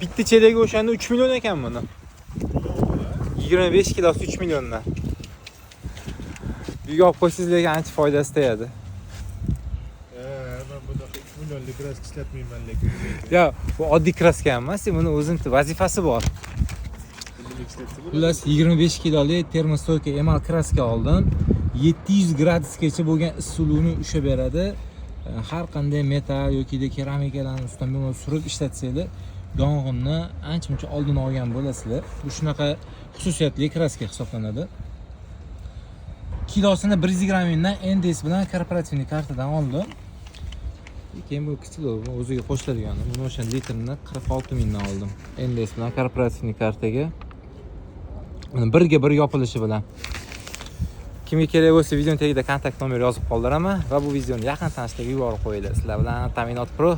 Bitta chelagi o'shanda 3 million ekan buni. 25 kilosi 3 milliondan. Uyga olib qo'ysangiz lekin ancha foydasi tegadi. Men bunda 3 millionlik kraska ishlatmayman lekin. Ya, bu oddiy kraska emas, buni o'zining vazifasi bor. Xullas 25 kilolik termostoyka emal kraska oldim. 700 gradusgacha bo'lgan issiluvni ushlab beradi. Har qanday metal yoki keramikalarni ustidan buni surib ishlatsanglar, yong'inni ancha-muncha oldini olgan bo'lasizlar. Bu shunaqa xususiyatli kraska hisoblanadi. Kilosini 100 grammdan NDS bilan korporativ kartadan oldim. Keyin bu kichik o'ziga qo'shiladigan. Buni o'sha litrini 46 mingdan oldim. NDS bilan korporativ kartaga. Birga bir yopilishi bilan. Kimga kerak bo'lsa videoning tagida kontakt nomer yozib qoldiraman va bu videoni yaqin tanishlarga yuborib qo'yinglar. Sizlar bilan Ta'minot Pro